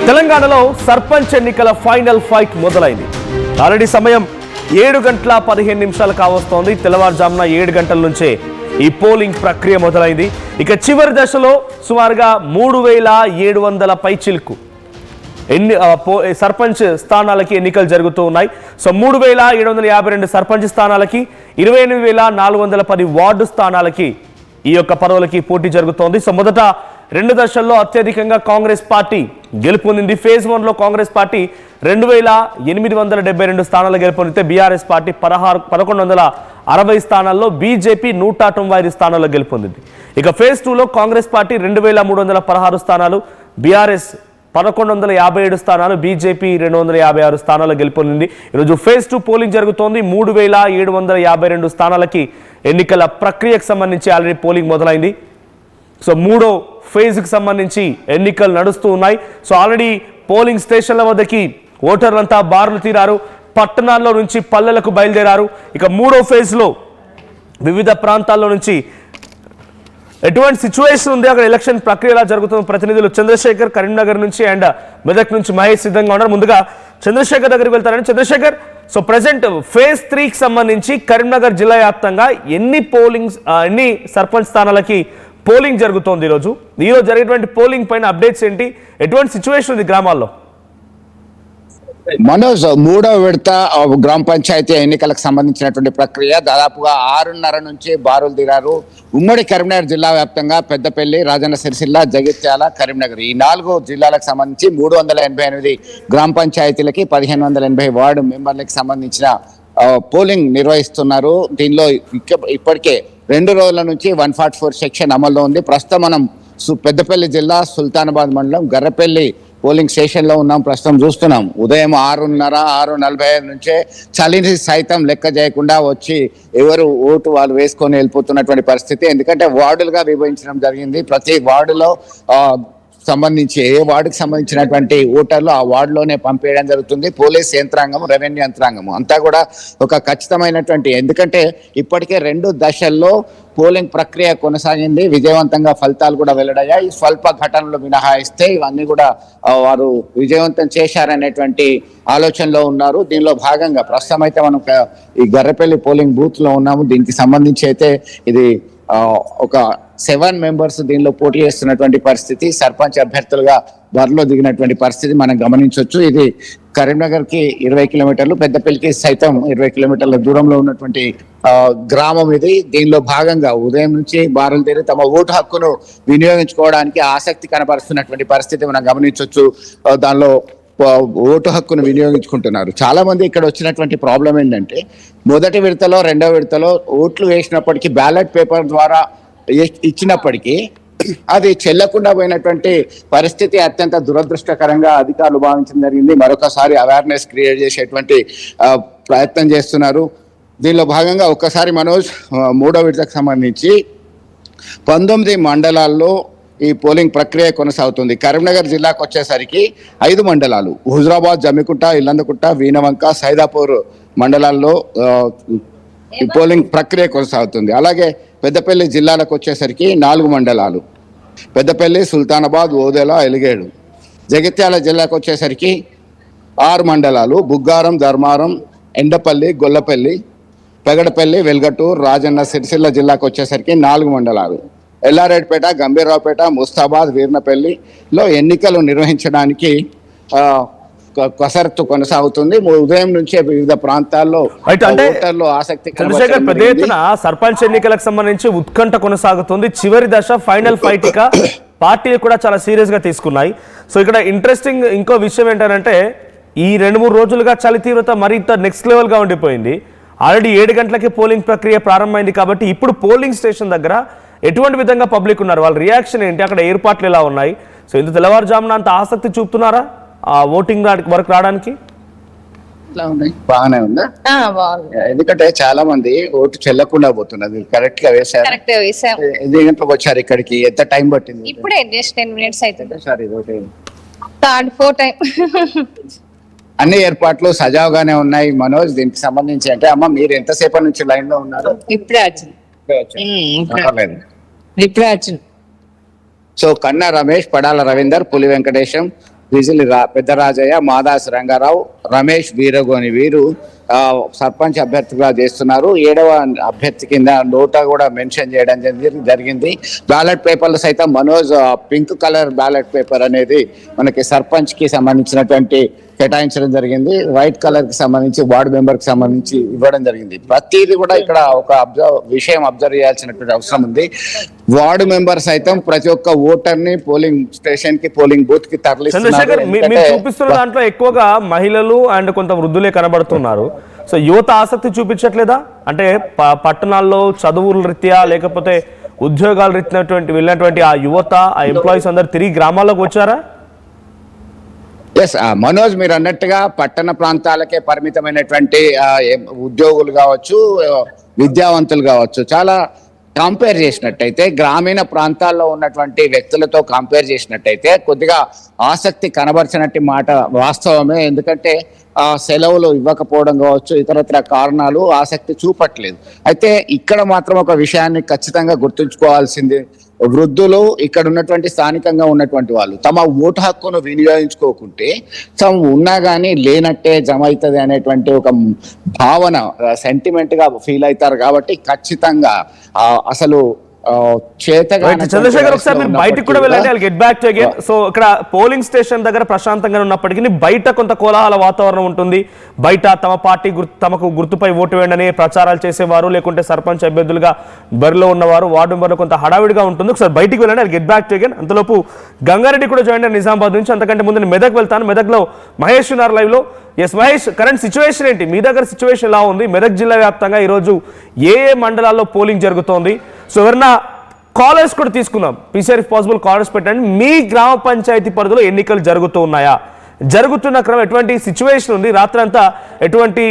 తెలంగాణలో సర్పంచ్ ఎన్నికల final fight మొదలైంది. ఆల్రెడీ సమయం 7:15 కావస్తోంది. తెల్లవారుజామున 7 గంటల నుంచే ఈ పోలింగ్ ప్రక్రియ మొదలైంది. ఇక చివరి దశలో సుమారుగా 3700 పైచిలుకు సర్పంచ్ స్థానాలకి ఎన్నికలు జరుగుతూ ఉన్నాయి. సో 3752 సర్పంచ్ స్థానాలకి 28410 వార్డు స్థానాలకి ఈ యొక్క పదవులకి పోటీ జరుగుతోంది. సో మొదట 2 దశల్లో అత్యధికంగా కాంగ్రెస్ పార్టీ గెలుపొందింది. ఫేజ్ 1లో కాంగ్రెస్ పార్టీ 2872 స్థానాలు గెలుపొందితే బీఆర్ఎస్ పార్టీ 1160 స్థానాల్లో, బీజేపీ 195 స్థానాల్లో గెలుపొందింది. ఇక ఫేజ్ 2లో కాంగ్రెస్ పార్టీ 2316 స్థానాలు, బీఆర్ఎస్ 1157 స్థానాలు, బీజేపీ 256 స్థానాలు గెలుపొందింది. ఈరోజు ఫేజ్ 2 పోలింగ్ జరుగుతోంది. 3752 స్థానాలకి ఎన్నికల ప్రక్రియకు సంబంధించి ఆల్రెడీ పోలింగ్ మొదలైంది. సో 3వ ఫేజ్కి సంబంధించి ఎన్నికలు నడుస్తూ ఉన్నాయి. సో ఆల్రెడీ పోలింగ్ స్టేషన్ల వద్దకి ఓటర్లంతా బారులు తీరారు. పట్టణాల్లో నుంచి పల్లెలకు బయలుదేరారు. ఇక 3వ ఫేజ్లో వివిధ ప్రాంతాల్లో నుంచి ఎటువంటి సిచ్యువేషన్ ఉంది, అక్కడ ఎలక్షన్ ప్రక్రియ ఎలా జరుగుతుంది, ప్రతినిధులు చంద్రశేఖర్ కరీంనగర్ నుంచి అండ్ మెదక్ నుంచి మహేష్ సిద్ధంగా ఉన్నారు. ముందుగా చంద్రశేఖర్ దగ్గరికి వెళ్తారని. చంద్రశేఖర్, సో ప్రెసెంట్ ఫేజ్ 3కి సంబంధించి కరీంనగర్ జిల్లా వ్యాప్తంగా ఎన్ని సర్పంచ్ స్థానాలకి పోలింగ్ జరుగుతోంది? ఈరోజు జరిగేటువంటి పోలింగ్ పైన అప్డేట్స్ ఏంటి, ఎటువంటి సిచ్యువేషన్ ఉంది గ్రామాల్లో? మనోజ్, 3వ విడత గ్రామ పంచాయతీ ఎన్నికలకు సంబంధించినటువంటి ప్రక్రియ దాదాపుగా 6:30 నుంచి బారులు తీరారు. ఉమ్మడి కరీంనగర్ జిల్లా వ్యాప్తంగా పెద్దపల్లి, రాజన్న సిరిసిల్ల, జగిత్యాల, కరీంనగర్ ఈ 4 జిల్లాలకు సంబంధించి 388 గ్రామ పంచాయతీలకి 1580 వార్డు మెంబర్లకు సంబంధించిన పోలింగ్ నిర్వహిస్తున్నారు. దీనిలో ఇప్పటికే 2 రోజుల నుంచి 144 సెక్షన్ అమల్లో ఉంది. ప్రస్తుతం మనం పెద్దపల్లి జిల్లా సుల్తానాబాద్ మండలం గర్రపల్లి పోలింగ్ స్టేషన్ లో ఉన్నాం. ప్రస్తుతం చూస్తున్నాం ఉదయం 6:30, 6:45 నుంచే చలిని సైతం లెక్క చేయకుండా వచ్చి ఎవరు ఓటు వాళ్ళు వేసుకొని వెళ్ళిపోతున్నటువంటి పరిస్థితి. ఎందుకంటే వార్డులుగా విభజించడం జరిగింది. ప్రతి వార్డులో సంబంధించి ఏ వార్డుకి సంబంధించినటువంటి ఓటర్లు ఆ వార్డులోనే పంపేయడం జరుగుతుంది. పోలీస్ యంత్రాంగం, రెవెన్యూ యంత్రాంగం అంతా కూడా ఒక ఖచ్చితమైనటువంటి, ఎందుకంటే ఇప్పటికే 2 దశల్లో పోలింగ్ ప్రక్రియ కొనసాగింది. విజయవంతంగా ఫలితాలు కూడా వెల్లడయ్యాయి. స్వల్ప ఘటనలు మినహాయిస్తే ఇవన్నీ కూడా వారు విజయవంతం చేశారనేటువంటి ఆలోచనలో ఉన్నారు. దీనిలో భాగంగా ప్రస్తుతం అయితే మనం ఈ గర్రపల్లి పోలింగ్ బూత్ లో ఉన్నాము. దీనికి సంబంధించి అయితే ఇది ఒక 7 మెంబర్స్ దీనిలో పోటీ చేస్తున్నటువంటి పరిస్థితి. సర్పంచ్ అభ్యర్థులుగా బరిలో దిగినటువంటి పరిస్థితి మనం గమనించవచ్చు. ఇది కరీంనగర్ కి 20 కిలోమీటర్లు, పెద్దపల్లికి సైతం 20 కిలోమీటర్ల దూరంలో ఉన్నటువంటి గ్రామం ఇది. దీనిలో భాగంగా ఉదయం నుంచి బారులు తీరి తమ ఓటు హక్కును వినియోగించుకోవడానికి ఆసక్తి కనబరుస్తున్నటువంటి పరిస్థితి మనం గమనించవచ్చు. దానిలో ఓటు హక్కును వినియోగించుకుంటున్నారు. చాలా మంది ఇక్కడ వచ్చినటువంటి ప్రాబ్లం ఏంటంటే, మొదటి విడతలో 2వ విడతలో ఓట్లు వేసినప్పటికీ బ్యాలెట్ పేపర్ ద్వారా ఇచ్చినప్పటికీ అది చెల్లకుండా పోయినటువంటి పరిస్థితి అత్యంత దురదృష్టకరంగా అధికారులు భావించడం జరిగింది. మరొకసారి అవేర్నెస్ క్రియేట్ చేసేటువంటి ప్రయత్నం చేస్తున్నారు. దీనిలో భాగంగా ఒక్కసారి మనోజ్ 3వ విడతకు సంబంధించి 19 మండలాల్లో ఈ పోలింగ్ ప్రక్రియ కొనసాగుతుంది. కరీంనగర్ జిల్లాకు వచ్చేసరికి 5 మండలాలు, హుజరాబాద్, జమ్మికుంట, ఇల్లందకుంట, వీణవంక, సైదాపూర్ మండలాల్లో ఈ పోలింగ్ ప్రక్రియ కొనసాగుతుంది. అలాగే పెద్దపల్లి జిల్లాలకు వచ్చేసరికి 4 మండలాలు, పెద్దపల్లి, సుల్తానాబాద్, ఓదెల, ఎలిగేడు. జగిత్యాల జిల్లాకు వచ్చేసరికి 6 మండలాలు, బుగ్గారం, ధర్మారం, ఎండపల్లి, గొల్లపల్లి, పెగడపల్లి, వెల్గటూరు, రాజన్న సిరిసిల్ల జిల్లాకు వచ్చేసరికి 4 మండలాలు, ఎల్లారెడ్డిపేట, గంభీరావుపేట, ముస్తాబాద్, వీర్నపల్లిలో ఎన్నికలు నిర్వహించడానికి కసరత్తు కొనసాగుతుంది. ఉదయం నుంచే వివిధ ప్రాంతాల్లో ఆసక్తి. చంద్రశేఖర్, పెద్ద ఎత్తున సర్పంచ్ ఎన్నికలకు సంబంధించి ఉత్కంఠ కొనసాగుతుంది. చివరి దశ ఫైనల్ ఫైట్ గా పార్టీలు కూడా చాలా సీరియస్ గా తీసుకున్నాయి. సో ఇక్కడ ఇంట్రెస్టింగ్ ఇంకో విషయం ఏంటంటే, ఈ 2-3 రోజులుగా చలి తీవ్రత మరింత నెక్స్ట్ లెవెల్ గా ఉండిపోయింది. ఆల్రెడీ 7 గంటలకి పోలింగ్ ప్రక్రియ ప్రారంభమైంది. కాబట్టి ఇప్పుడు పోలింగ్ స్టేషన్ దగ్గర ఎటువంటి విధంగా పబ్లిక్ ఉన్నారు, వాళ్ళ రియాక్షన్ ఏంటి, అక్కడ ఏర్పాట్లు ఎలా ఉన్నాయి? సో ఇంత తెల్లవారుజామున అంత ఆసక్తి చూపుతున్నారా ఆ ఓటింగ్ వరకు రావడానికి? బాగానే ఉందా? ఎందుకంటే చాలా మంది ఓటు చెల్లకుండా పోతున్నది. కరెక్ట్ గా వేసారు. ఎన్ని గంటలకు వచ్చారు ఇక్కడికి? ఎంత టైం పట్టింది? ఇప్పుడే జస్ట్ 10 మినిట్స్ అవుతుంది. Third 4 time. అన్ని ఏర్పాట్లు సజావుగానే ఉన్నాయి. మనోజ్, దీనికి సంబంధించి అంటే అమ్మ మీరు ఎంతసేపటి నుంచి లైన్ లో ఉన్నారు? ఇప్పుడే వచ్చింది. సో కన్నా రమేష్, పడాల రవీందర్, పులి వెంకటేశం, పెద్దరాజయ్య, మాదాసి రంగారావు, రమేష్ వీరగోని వీరు సర్పంచ్ అభ్యర్థిగా చేస్తున్నారు. 7వ అభ్యర్థి కింద నోటా కూడా మెన్షన్ చేయడం జరిగింది. బ్యాలెట్ పేపర్లు సైతం Manoj pink colour ballot paper అనేది మనకి సర్పంచ్ కి సంబంధించినటువంటి కేటాయించడం జరిగింది. వైట్ కలర్ కి సంబంధించి వార్డు మెంబర్ కి సంబంధించి ఇవ్వడం జరిగింది. ప్రతిదీ కూడా ఇక్కడ ఒక విషయం అబ్జర్వ్ చేయాల్సినటువంటి అవసరం ఉంది. వార్డు మెంబర్ సైతం ప్రతి ఒక్క ఓటర్ ని పోలింగ్ స్టేషన్ కి, పోలింగ్ బూత్ కి చంద్రశేఖర్, మీరు చూపిస్తున్న దాంట్లో ఎక్కువగా మహిళలు అండ్ కొంత వృద్ధులే కనబడుతున్నారు. సో యువత ఆసక్తి చూపించట్లేదా? అంటే పట్టణాల్లో చదువుల రీత్యా లేకపోతే ఉద్యోగాల రీత్యా వెళ్ళినటువంటి ఆ యువత, ఆ ఎంప్లాయీస్ అందరు తిరిగి గ్రామాల్లోకి వచ్చారా? ఎస్ మనోజ్, మీరు అన్నట్టుగా పట్టణ ప్రాంతాలకే పరిమితమైనటువంటి ఉద్యోగులు కావచ్చు, విద్యావంతులు కావచ్చు, చాలా కంపేర్ చేసినట్టయితే గ్రామీణ ప్రాంతాల్లో ఉన్నటువంటి వ్యక్తులతో కంపేర్ చేసినట్టయితే కొద్దిగా ఆసక్తి కనబరిచినట్టు మాట వాస్తవమే. ఎందుకంటే సెలవులు ఇవ్వకపోవడం కావచ్చు, ఇతరత్ర కారణాలు ఆసక్తి చూపట్లేదు. అయితే ఇక్కడ మాత్రం ఒక విషయాన్ని ఖచ్చితంగా గుర్తుంచుకోవాల్సింది, వృద్ధులు, ఇక్కడ ఉన్నటువంటి స్థానికంగా ఉన్నటువంటి వాళ్ళు తమ ఓటు హక్కును వినియోగించుకోకుంటే తాము ఉన్నా కానీ లేనట్టే జమ అవుతుంది అనేటువంటి ఒక భావన, సెంటిమెంట్ గా ఫీల్ అవుతారు. కాబట్టి ఖచ్చితంగా అసలు చంద్రశేఖర్, ఒకసారి మీరు బయటకు కూడా వెళ్ళండి. I'll get back to again. So ఇక్కడ పోలింగ్ స్టేషన్ దగ్గర ప్రశాంతంగా ఉన్నప్పటికీ బయట కొంత కోలాహల వాతావరణం ఉంటుంది. బయట తమ పార్టీ తమకు గుర్తుపై ఓటు వేయండి ప్రచారాలు చేసేవారు, లేకుంటే సర్పంచ్ అభ్యర్థులుగా బరిలో ఉన్నవారు, వార్డు మెంబర్లు కొంత హడావిడిగా ఉంటుంది. ఒకసారి బయటికి వెళ్ళండి. I'll get back to again. అంతలోపు గంగారెడ్డి కూడా జాయిన్ అయ్యారు నిజామాబాద్ నుంచి. అంతకంటే ముందు నేను మెదక్ వెళ్తాను. మెదక్లో మహేష్ ఉన్నారు లైవ్ లో. ఎస్ మహేష్, కరెంట్ సిచ్యువేషన్ ఏంటి? మీ దగ్గర సిచ్యువేషన్ ఎలా ఉంది? మెదక్ జిల్లా వ్యాప్తంగా ఈరోజు ఏ మండలాల్లో పోలింగ్ జరుగుతోంది? సో ఎవరన్నా కాలర్స్ కూడా తీసుకుందాం. పీసీఆర్ ఇఫ్ పాసిబుల్ కాలర్స్ పెట్టండి. మీ గ్రామ పంచాయతీ పరిధిలో ఎన్నికలు జరుగుతూ ఉన్నాయా? జరుగుతున్న క్రమం ఎటువంటి సిచ్యువేషన్ ఉంది? రాత్రంతా ఎటువంటి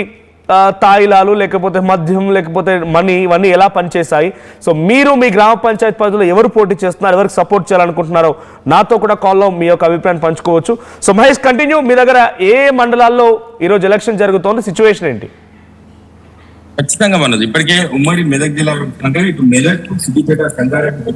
తాయిలాలు, లేకపోతే మద్యం, లేకపోతే మనీ, ఇవన్నీ ఎలా పనిచేశాయి? సో మీరు మీ గ్రామ పంచాయతీ పరిధిలో ఎవరు పోటీ చేస్తున్నారు, ఎవరికి సపోర్ట్ చేయాలనుకుంటున్నారో నాతో కూడా కాల్లో మీ యొక్క అభిప్రాయం పంచుకోవచ్చు. So Mahesh, continue. మీ దగ్గర ఏ మండలాల్లో ఈరోజు ఎలక్షన్ జరుగుతోంది, సిచ్యువేషన్ ఏంటి? ఖచ్చితంగా మనది ఇప్పటికే ఉమ్మడి మెదక్ జిల్లా అంటే ఇటు మెదక్, సిద్దిపేట, సంగారెడ్డి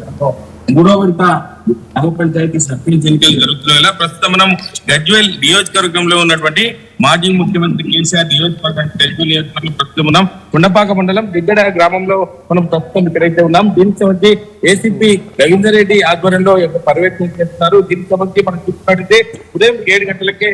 3వ విడత గ్రామ పంచాయతీ సర్పంచ్ ఎన్నికలు జరుగుతున్న ప్రస్తుతం మనం గజ్వేల్ నియోజకవర్గంలో ఉన్నటువంటి మాజీ ముఖ్యమంత్రి కేసీఆర్ నియోజకవర్గం గజ్వేల్ నియోజకవర్గంలో ప్రస్తుతం ఉన్నాం. కొండపాక మండలం దిగ్గడ గ్రామంలో మనం ప్రస్తుతం ఇక్కడైతే ఉన్నాం. దీనికి సంబంధించి ఏసీపీ రవీందర్ రెడ్డి ఆధ్వర్యంలో పర్యవేక్షణ చేస్తున్నారు. దీనికి సంబంధించి మనం చూసుకుంటే ఉదయం 7 గంటలకే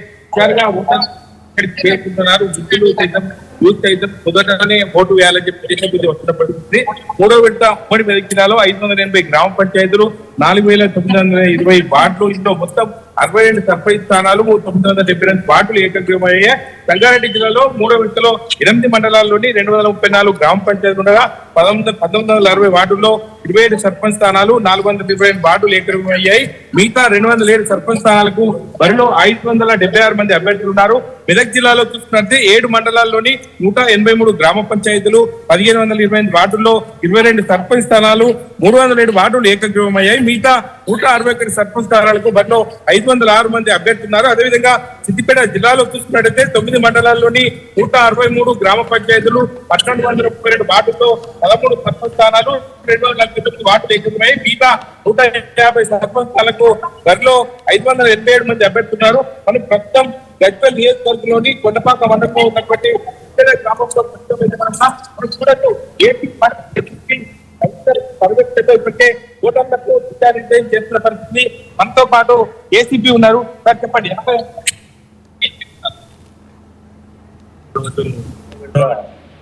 చేరుకుంటున్నారు. వృద్ధులు సైతం, యూత్ సైతం మొదటనే ఓటు వేయాలని చెప్పి వస్తున్న పరిస్థితి. 3వ విడత ఉమ్మడి మెదక్ జిల్లాలో 580 గ్రామ పంచాయతీలు, 4920 వార్డులు, ఇందులో మొత్తం 62 సర్పంచ్ స్థానాలు, 972 వార్డులు ఏకగ్రీవమయ్యాయి. సంగారెడ్డి జిల్లాలో 3వ విడతలో 8 మండలాల్లోని 234 గ్రామ పంచాయతీలు ఉండగా 1960 వార్డుల్లో 27 సర్పంచ్ స్థానాలు, 428 వార్డులు ఏకగ్రీవమయ్యాయి. మిగతా 207 సర్పంచ్ స్థానాలకు బరిలో 576 మంది అభ్యర్థులు ఉన్నారు. మెదక్ జిల్లాలో చూసుకుంటే 7 మండలాల్లోని 183 గ్రామ పంచాయతీలు, 1528 వార్డుల్లో 22 సర్పంచ్ స్థానాలు, 307 వార్డులు ఏకగ్రీవమయ్యాయి. మిగతా 161 సర్పంచ్ స్థానాలకు బరిలో 506 మంది అభ్యర్థులు ఉన్నారు. అదేవిధంగా సిద్దిపేట జిల్లాలో చూసుకున్నట్టయితే 9 మండలాల్లోని 163 గ్రామ పంచాయతీలు, 1232 వార్డుల్లో 13 సర్పంచ్ స్థానాలు, 249 వార్డులు ఏకగ్రీవమయ్యాయి. మిగతా 150 సర్పంచ్ స్థానాలకు బరిలో 587 మంది అభ్యర్థులు ఉన్నారు. మనం ప్రస్తుతం గజ్వేల్ నియోజకవర్గంలోని కొండపాక మండలంలో ఉన్నటువంటి గ్రామంలో చూడొచ్చు. ఏపీ ఇప్పటికే ఓటర్లకు నిర్ణయం చేస్తున్న పరిస్థితి. మనతో పాటు ఏసీపీ ఉన్నారు. సార్ చెప్పండి.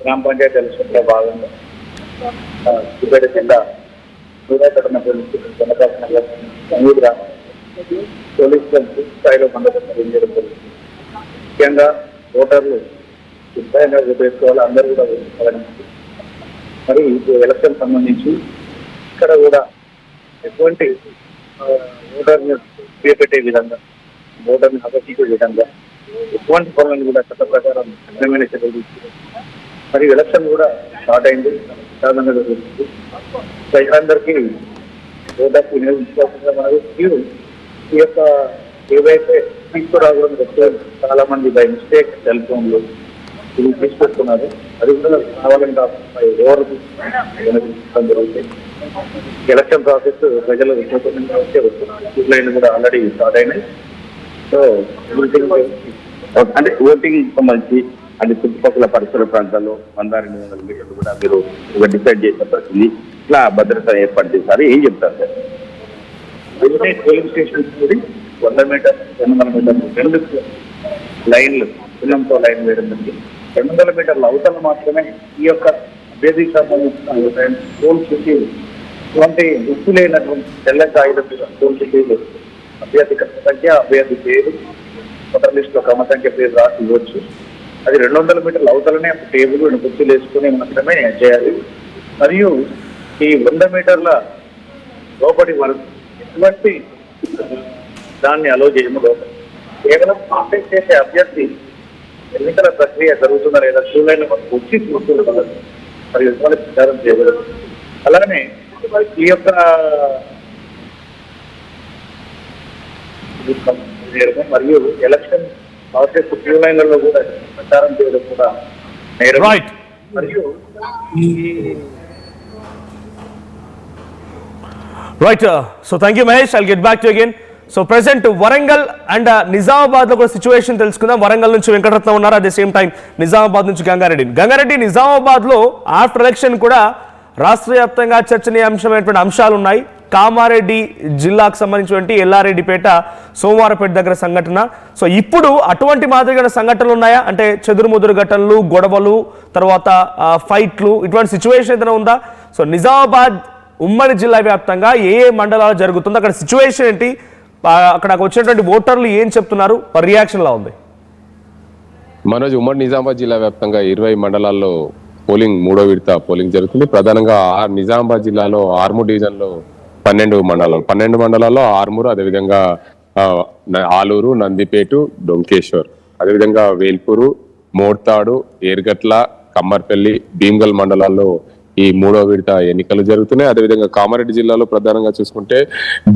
గ్రామ పంచాయతీ ఎలక్షన్ లో భాగంగా సిద్దిపేట జిల్లా గ్రామం పోలీసులు స్థాయిలో మండలం ముఖ్యంగా ఓటర్లు ఉత్సాహంగా ఉపయోగించుకోవాలి, అందరూ కూడా ఉపయోగించుకోవాలని. మరి ఎలక్షన్ సంబంధించి ఇక్కడ కూడా ఎటువంటి ఓటర్ని చేపట్టే విధంగా, ఓటర్ని ఆకర్షించే విధంగా ఎటువంటి పనులను కూడా చట్ట ప్రకారం అగ్రమైన చర్యలు తీసుకున్నారు. మరి ఎలక్షన్ కూడా స్టార్ట్ అయింది, సాధారణంగా జరుగుతుంది. ప్రజలందరికీ ఓటర్కి వినియోగించుకోవాల్సిందిగా మనకు ఈ యొక్క ఏవైతే తీసుకురావడం వ్యక్తులు చాలా మంది బై మిస్టేక్ సెల్ ఫోన్లు ఇది తీసుకొస్తున్నారు. అది కూడా కావాలని కాకుండా ఎవరు జరుగుతాయి. ఎలక్షన్ ప్రాసెస్ ప్రజలు వచ్చే వస్తున్నారు. లైన్లు కూడా ఆల్రెడీ స్టార్ట్ అయినాయి. సో ఓటింగ్ అంటే ఓటింగ్ సంబంధించి అంటే చుట్టుపక్కల పరిసర ప్రాంతాల్లో 1,200 మీటర్లు కూడా మీరు ఒక డిసైడ్ చేసిన పరిస్థితి ఇట్లా భద్రత ఏర్పాటు చేశారు. ఏం చెప్తారు సార్? పోలింగ్ స్టేషన్ 100 మీటర్ 200 మీటర్లు 2 లైన్లు చిన్నంతో లైన్ వేయడం జరిగింది. 200 మీటర్ల అవతల మాత్రమే ఈ యొక్క అభ్యర్థికి సంబంధించిన పోల్ సిటీలు ఇటువంటి గుర్తు లేనటువంటి తెల్ల కాగితం పోల్ సిటీలు అభ్యర్థి సంఖ్య అభ్యర్థి పేరు ఓటర్ లిస్ట్ లో క్రమ సంఖ్య పేరు రాసి ఇవ్వచ్చు. అది 200 మీటర్ల అవతలనే టేబుల్ కుర్చీలు వేసుకుని మాత్రమే చేయాలి. మరియు ఈ 100 మీటర్ల లోపటి వరకు ఎటువంటి దాన్ని అలో చేయము. లోపల కేవలం కాంటాక్ట్ చేసే అభ్యర్థి ఎన్నికల ప్రక్రియ జరుగుతుందా లేదా క్యూలైన్ వచ్చి చూస్తున్నారు మరియు ఎటువంటి ప్రచారం చేయగలరు. అలానే ఈ యొక్క మరియు ఎలక్షన్ ప్రాసెస్ క్యూలైన్లలో కూడా ప్రచారం చేయడం కూడా నేరం. మరియు right. So thank you Mahesh. I'll get back to again. So present Warangal and Nizamabad లో కూడా సిచ్యువేషన్ తెలుసుకుందాం. వరంగల్ నుంచి వెంకటరత్నం ఉన్నారు, at the same time Nizamabad నుంచి గంగారెడ్డి. నిజామాబాద్ లో ఆఫ్టర్ ఎలక్షన్ కూడా రాష్ట్ర వ్యాప్తంగా చర్చనీయాంశమైనటువంటి అంశాలు ఉన్నాయి. కామారెడ్డి జిల్లాకు సంబంధించినటువంటి ఎల్లారెడ్డిపేట, సోమవారపేట దగ్గర సంఘటన. సో ఇప్పుడు అటువంటి మాదిరిగా సంఘటనలు ఉన్నాయా? అంటే చెదురుముదురు ఘటనలు, గొడవలు, తర్వాత ఫైట్లు, ఇటువంటి సిచ్యువేషన్ ఏదైనా ఉందా? సో నిజామాబాద్ ఉమ్మడి జిల్లా వ్యాప్తంగా ఏ మండలాలు జరుగుతుందో అక్కడ సిచ్యువేషన్ ఏంటి, అక్కడ వచ్చినటువంటి ఓటర్లు ఏం చెప్తున్నారు, రియాక్షన్ లా ఉంది? మనోజ్, ఉమ్మడి నిజామాబాద్ జిల్లా వ్యాప్తంగా 20 మండలాల్లో పోలింగ్ 3వ విడత పోలింగ్ జరుగుతుంది. ప్రధానంగా నిజామాబాద్ జిల్లాలో ఆర్మూర్ డివిజన్ లో 12 మండలాల్లో ఆర్మూరు, అదేవిధంగా ఆలూరు, నందిపేట, డొంకేశ్వర్, అదేవిధంగా వేల్పూరు, మోర్తాడు, ఏర్గట్ల, కమ్మర్పల్లి, భీమ్గల్ మండలాల్లో ఈ 3వ విడత ఎన్నికలు జరుగుతున్నాయి. అదేవిధంగా కామారెడ్డి జిల్లాలో ప్రధానంగా చూసుకుంటే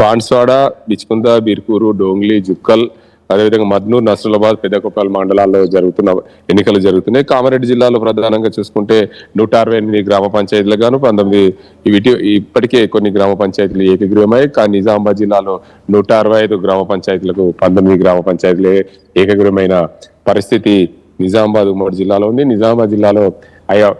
బాన్స్వాడ, బిచ్కుంద, బీర్కూరు, డోంగ్లీ, జుక్కల్, అదేవిధంగా మద్నూర్, నస్రులాబాద్, పెద్దకొప్పల్ మండలాల్లో ఎన్నికలు జరుగుతున్నాయి. కామారెడ్డి జిల్లాలో ప్రధానంగా చూసుకుంటే 168 గ్రామ పంచాయతీలు గాను 19 ఇప్పటికే కొన్ని గ్రామ పంచాయతీలు ఏకగ్రీవమయ్యాయి. కానీ నిజామాబాద్ జిల్లాలో 165 గ్రామ పంచాయతీలకు 19 గ్రామ పంచాయతీలు ఏకగ్రీవమైన పరిస్థితి నిజామాబాద్ ఉమ్మడి జిల్లాలో ఉంది. నిజామాబాద్ జిల్లాలో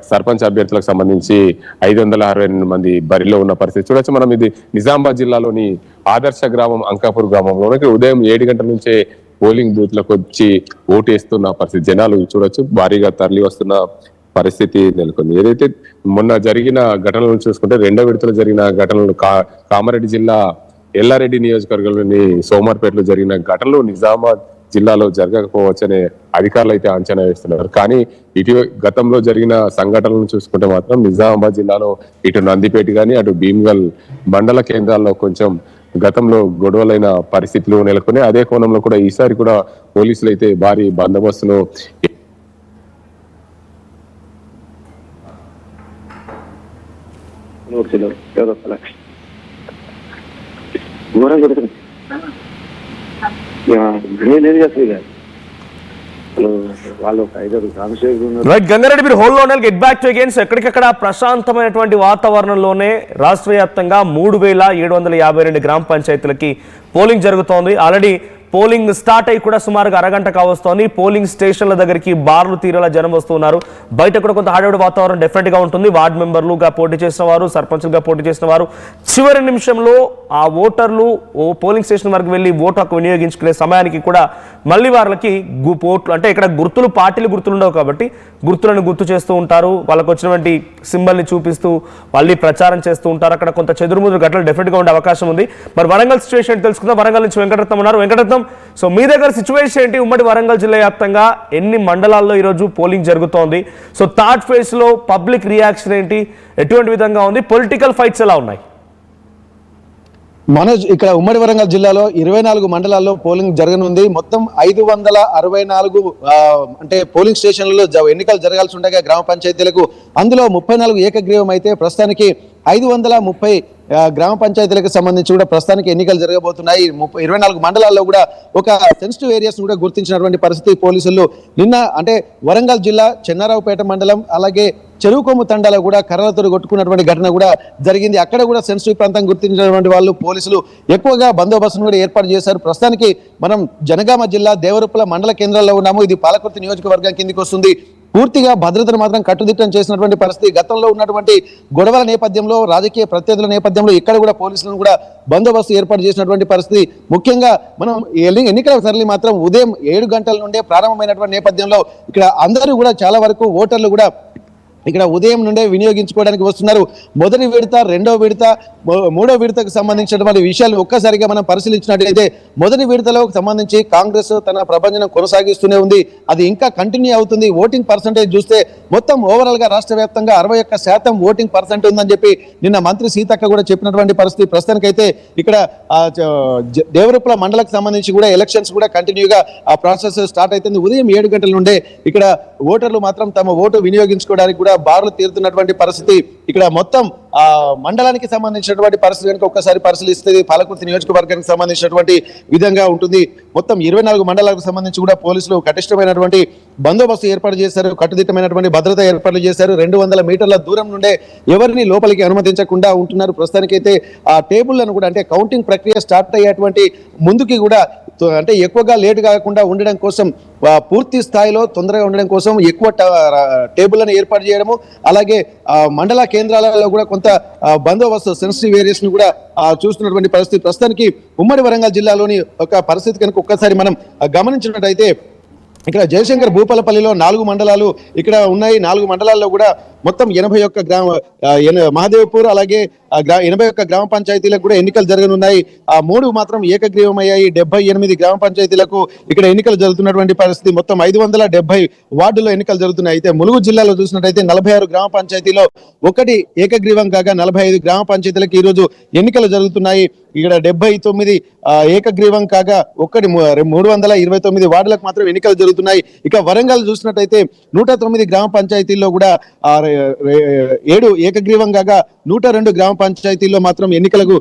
సర్పంచ్ అభ్యర్థులకు సంబంధించి 562 మంది బరిలో ఉన్న పరిస్థితి చూడొచ్చు మనం. ఇది నిజామాబాద్ జిల్లాలోని ఆదర్శ గ్రామం అంకాపూర్ గ్రామంలో ఉదయం 7 గంటల నుంచే పోలింగ్ బూత్లకు వచ్చి ఓటేస్తున్న పరిస్థితి జనాలు చూడొచ్చు. భారీగా తరలి వస్తున్న పరిస్థితి నెలకొంది. ఏదైతే మొన్న జరిగిన ఘటనలను చూసుకుంటే 2వ విడతలో జరిగిన ఘటనలు కామారెడ్డి జిల్లా ఎల్లారెడ్డి నియోజకవర్గంలోని సోమవారపేటలో జరిగిన ఘటనలు నిజామాబాద్ జిల్లాలో జరగకపోవచ్చనే అధికారులు అయితే అంచనా వేస్తున్నారు. కానీ గతంలో జరిగిన సంఘటనలను చూసుకుంటే మాత్రం నిజామాబాద్ జిల్లాలో ఇటు నందిపేట కానీ అటు భీమ్గల్ మండల కేంద్రాల్లో కొంచెం గతంలో గొడవలైన పరిస్థితులు నెలకొని అదే కోణంలో కూడా ఈసారి కూడా పోలీసులు అయితే భారీ బందోబస్తును గంగారెడ్డి, మీరు హోల్ లోనే get back to again. So ఎక్కడికక్కడ ప్రశాంతమైనటువంటి వాతావరణంలోనే రాష్ట్ర వ్యాప్తంగా 3,752 గ్రామ పంచాయతీలకి పోలింగ్ జరుగుతోంది. ఆల్రెడీ పోలింగ్ స్టార్ట్ అయ్యి కూడా సుమారుగా అరగంట కావస్తోంది. పోలింగ్ స్టేషన్ల దగ్గరికి బార్లు తీరేలా జనం వస్తున్నారు. బయట కూడా కొంత హడావుడి వాతావరణం డెఫినెట్ గా ఉంటుంది. వార్డు మెంబర్లుగా పోటీ చేసిన వారు, సర్పంచ్లుగా పోటీ చేసిన వారు చివరి నిమిషంలో ఆ ఓటర్లు పోలింగ్ స్టేషన్ వరకు వెళ్ళి ఓటు హక్కు వినియోగించుకునే సమయానికి కూడా మళ్ళీ వాళ్ళకి ఓట్లు అంటే ఇక్కడ గుర్తులు పార్టీలు గుర్తులు ఉండవు కాబట్టి గుర్తులను గుర్తు చేస్తూ ఉంటారు. వాళ్ళకు వచ్చినటువంటి సింబల్ని చూపిస్తూ మళ్ళీ ప్రచారం చేస్తూ ఉంటారు. అక్కడ కొంత చెదురుముదురు ఘటనలు డెఫినెట్ గా ఉండే అవకాశం ఉంది. మరి వరంగల్ సిచ్యువేషన్ తెలుసుకుందాం. వరంగల్ నుంచి వెంకటరత్నం ఉన్నారు. వెంకటరత్నం, సో మీ దగ్గర సిచ్యువేషన్ ఏంటి? ఉమ్మడి వరంగల్ జిల్లా వ్యాప్తంగా ఎన్ని మండలాల్లో ఈరోజు పోలింగ్ జరుగుతోంది? సో థర్డ్ ఫేజ్ లో పబ్లిక్ రియాక్షన్ ఏంటి, ఎటువంటి విధంగా ఉంది, పొలిటికల్ ఫైట్స్ ఎలా ఉన్నాయి? మనోజ్, ఇక్కడ ఉమ్మడి వరంగల్ జిల్లాలో 24 మండలాల్లో పోలింగ్ జరగనుంది. మొత్తం 564 అంటే పోలింగ్ స్టేషన్లలో ఎన్నికలు జరగాల్సి ఉండగా గ్రామ పంచాయతీలకు అందులో 34 ఏకగ్రీవం అయితే ప్రస్తుతానికి 530 గ్రామ పంచాయతీలకు సంబంధించి కూడా ప్రస్తుతానికి ఎన్నికలు జరగబోతున్నాయి. 24 మండలాల్లో కూడా ఒక సెన్సిటివ్ ఏరియాస్ కూడా గుర్తించినటువంటి పరిస్థితి పోలీసులు నిన్న అంటే వరంగల్ జిల్లా చెన్నారావుపేట మండలం అలాగే చెరువు కొమ్ము తండాలో కూడా కర్రలతో కొట్టుకున్నటువంటి ఘటన కూడా జరిగింది. అక్కడ కూడా సెన్సిటివ్ ప్రాంతం గుర్తించినటువంటి వాళ్ళు పోలీసులు ఎక్కువగా బందోబస్తును కూడా ఏర్పాటు చేశారు. ప్రస్తుతానికి మనం జనగామ జిల్లా దేవరుప్పల మండల కేంద్రంలో ఉన్నాము. ఇది పాలకుర్తి నియోజకవర్గం కిందికి వస్తుంది. పూర్తిగా భద్రతను మాత్రం కట్టుదిట్టం చేసినటువంటి పరిస్థితి. గతంలో ఉన్నటువంటి గొడవల నేపథ్యంలో, రాజకీయ ప్రత్యర్థుల నేపథ్యంలో ఇక్కడ కూడా పోలీసులను కూడా బందోబస్తు ఏర్పాటు చేసినటువంటి పరిస్థితి. ముఖ్యంగా మనం ఎన్నికల సరళి మాత్రం ఉదయం 7 గంటల నుండే ప్రారంభమైనటువంటి నేపథ్యంలో ఇక్కడ అందరూ కూడా చాలా వరకు ఓటర్లు కూడా ఇక్కడ ఉదయం నుండే వినియోగించుకోవడానికి వస్తున్నారు. మొదటి విడత, రెండో విడత, మూడో విడతకు సంబంధించినటువంటి విషయాలు ఒక్కసారిగా మనం పరిశీలించినట్లయితే మొదటి విడతలో సంబంధించి కాంగ్రెస్ తన ప్రభంజనం కొనసాగిస్తూనే ఉంది. అది ఇంకా కంటిన్యూ అవుతుంది. ఓటింగ్ పర్సంటేజ్ చూస్తే మొత్తం ఓవరాల్ గా రాష్ట్ర వ్యాప్తంగా 61% ఓటింగ్ పర్సెంట్ ఉందని చెప్పి నిన్న మంత్రి సీతక్క కూడా చెప్పినటువంటి పరిస్థితి. ప్రస్తుతానికైతే ఇక్కడ దేవరుప్పల మండలకు సంబంధించి కూడా ఎలక్షన్స్ కూడా కంటిన్యూగా ఆ ప్రాసెస్ స్టార్ట్ అవుతుంది. ఉదయం 7 గంటల నుండే ఇక్కడ ఓటర్లు మాత్రం తమ ఓటు వినియోగించుకోవడానికి కూడా బారులు తీరుతున్నటువంటి పరిస్థితి. ఇక్కడ మొత్తం మండలానికి సంబంధించినటువంటి పరిస్థితి కనుక ఒక్కసారి పరిశీలిస్తే పాలకుర్తి నియోజకవర్గానికి సంబంధించినటువంటి విధంగా ఉంటుంది. మొత్తం 24 మండలాలకు సంబంధించి కూడా పోలీసులు కటిష్టమైనటువంటి బందోబస్తు ఏర్పాటు చేశారు. కట్టుదిట్టమైనటువంటి భద్రత ఏర్పాట్లు చేశారు. 200 మీటర్ల దూరం నుండే ఎవరిని లోపలికి అనుమతించకుండా ఉంటున్నారు. ప్రస్తుతానికైతే ఆ టేబుల్లను కూడా అంటే కౌంటింగ్ ప్రక్రియ స్టార్ట్ అయ్యేటువంటి ముందుకి కూడా అంటే ఎక్కువగా లేట్ కాకుండా ఉండడం కోసం, పూర్తి స్థాయిలో తొందరగా ఉండడం కోసం ఎక్కువ టేబుల్లను ఏర్పాటు చేయడము, అలాగే మండల కేంద్రాలలో కూడా కొంత బందోబస్తు సెన్సిటివ్ ఏరియాస్ ను కూడా చూస్తున్నటువంటి పరిస్థితి. ప్రస్తుతానికి ఉమ్మడి వరంగల్ జిల్లాలోని ఒక పరిస్థితి కనుక ఒక్కసారి మనం గమనించినట్టయితే ఇక్కడ జయశంకర్ భూపాలపల్లిలో 4 మండలాలు ఇక్కడ ఉన్నాయి. 4 మండలాల్లో కూడా మొత్తం 81 మహాదేవ్పూర్ అలాగే 81 గ్రామ పంచాయతీలకు కూడా ఎన్నికలు జరగనున్నాయి. 3 మాత్రం ఏకగ్రీవమయ్యాయి. 78 గ్రామ పంచాయతీలకు ఇక్కడ ఎన్నికలు జరుగుతున్నటువంటి పరిస్థితి. మొత్తం 570 వార్డుల్లో ఎన్నికలు జరుగుతున్నాయి. అయితే ములుగు జిల్లాలో చూసినట్టయితే 46 గ్రామ పంచాయతీలో 1 ఏకగ్రీవం కాగా 45 గ్రామ పంచాయతీలకు ఈ రోజు ఎన్నికలు జరుగుతున్నాయి. ఇక్కడ 79 ఏకగ్రీవం కాగా 329 వార్డులకు మాత్రం ఎన్నికలు జరుగుతున్నాయి. ఇక వరంగల్ చూసినట్టయితే 109 గ్రామ పంచాయతీల్లో కూడా 7 ఏకగ్రీవం కాగా 102 గ్రామ పంచాయతీల్లో మాత్రం ఎన్నికలకు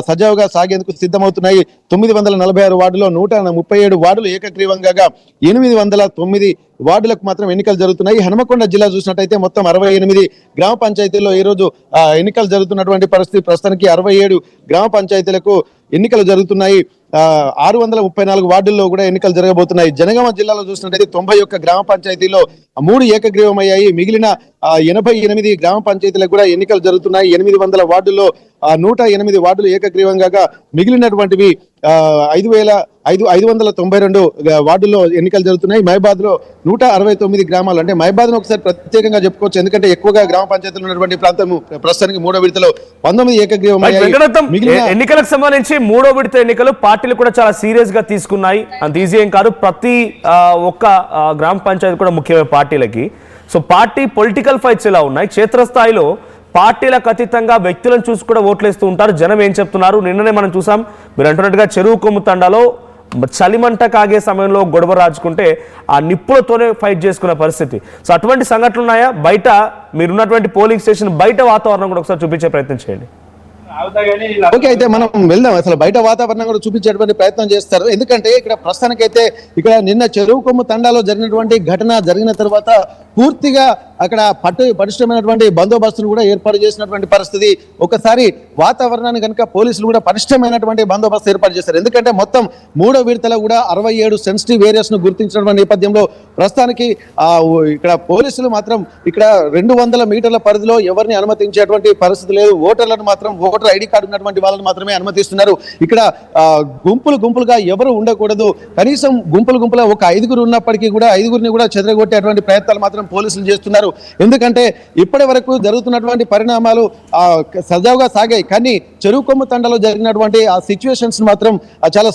సజావుగా సాగేందుకు సిద్ధమవుతున్నాయి. 946 వార్డులో 137 వార్డులు ఏకగ్రీవం కాగా 809 వార్డులకు మాత్రం ఎన్నికలు జరుగుతున్నాయి. హనుమకొండ జిల్లా చూసినట్టయితే మొత్తం 68 గ్రామ పంచాయతీల్లో ఈ రోజు ఎన్నికలు జరుగుతున్నటువంటి పరిస్థితి. ప్రస్తుతానికి 67 గ్రామ పంచాయతీలకు ఎన్నికలు జరుగుతున్నాయి. 634 వార్డుల్లో కూడా ఎన్నికలు జరగబోతున్నాయి. జనగామ జిల్లాలో చూసినట్టయితే 91 గ్రామ పంచాయతీలో 3 ఏకగ్రీవం అయ్యాయి. మిగిలిన 88 గ్రామ పంచాయతీలకు కూడా ఎన్నికలు జరుగుతున్నాయి. 800 వార్డుల్లో 108 వార్డులు ఏకగ్రీవం కాగా మిగిలినటువంటివి 592 వార్డుల్లో ఎన్నికలు జరుగుతున్నాయి. మహబాద్ లో 169 గ్రామాలు, అంటే మహబాద్ ను ఒకసారి ప్రత్యేకంగా చెప్పుకోవచ్చు, ఎందుకంటే ఎక్కువగా గ్రామ పంచాయతీలు ఉన్నటువంటి ప్రాంతం. ప్రస్తుతానికి 3వ విడతలో 19 ఏకగ్రీవం అయ్యాయి. ఎన్నికలకు సంబంధించి 3వ విడత ఎన్నికలు పార్టీలు కూడా చాలా సీరియస్ గా తీసుకున్నాయి. అంత ఈజీ ఏం కాదు. ప్రతి ఒక్క గ్రామ పంచాయతీ కూడా ముఖ్యమైన పార్టీలకి. సో పార్టీ పొలిటికల్ ఫైట్స్ ఎలా ఉన్నాయి, క్షేత్రస్థాయిలో పార్టీలకు అతీతంగా వ్యక్తులను చూసి కూడా ఓట్లేస్తూ ఉంటారు. జనం ఏం చెప్తున్నారు? నిన్ననే మనం చూసాం, మీరు అంటున్నట్టుగా చెరువు కొమ్ము తండాలో చలిమంట కాగే సమయంలో గొడవ రాజుకుంటే ఆ నిప్పులతోనే ఫైట్ చేసుకునే పరిస్థితి. సో అటువంటి సంఘటనలు ఉన్నాయా? బయట మీరున్నటువంటి పోలింగ్ స్టేషన్ బయట వాతావరణం కూడా ఒకసారి చూపించే ప్రయత్నం చేయండి. ఓకే, అయితే మనం వెళ్దాం. అసలు బయట వాతావరణం కూడా చూపించేటువంటి ప్రయత్నం చేస్తారు. ఎందుకంటే ఇక్కడ ప్రస్తుతానికైతే ఇక్కడ నిన్న చెరువు కొమ్ము తండాలో జరిగినటువంటి ఘటన జరిగిన తర్వాత పూర్తిగా అక్కడ పటిష్టమైనటువంటి బందోబస్తును కూడా ఏర్పాటు చేసినటువంటి పరిస్థితి. ఒకసారి వాతావరణాన్ని కనుక పోలీసులు కూడా పటిష్టమైనటువంటి బందోబస్తు ఏర్పాటు చేశారు. ఎందుకంటే మొత్తం 3వ విడతలో కూడా 67 సెన్సిటివ్ ఏరియాస్ ను గుర్తించినటువంటి నేపథ్యంలో ప్రస్తుతానికి ఇక్కడ పోలీసులు మాత్రం ఇక్కడ 200 మీటర్ల పరిధిలో ఎవరిని అనుమతించేటువంటి పరిస్థితి లేదు. ఓటర్లను మాత్రం ఓటర్ ఐడి కార్డు ఉన్నటువంటి వాళ్ళని మాత్రమే అనుమతిస్తున్నారు. ఇక్కడ గుంపులుగా ఎవరు ఉండకూడదు. కనీసం గుంపులుగా ఒక 5గురు ఉన్నప్పటికీ కూడా 5గురిని కూడా చెదరగొట్టేటువంటి ప్రయత్నాలు మాత్రం పోలీసులు చేస్తున్నారు. ఎందుకంటే ఇప్పటి వరకు జరుగుతున్నటువంటి పరిణామాలు సజావుగా సాగాయి, కానీ చెరువు కొమ్ము తండలో జరిగినటువంటి ఆ సిచ్యువేషన్స్ మాత్రం చాలా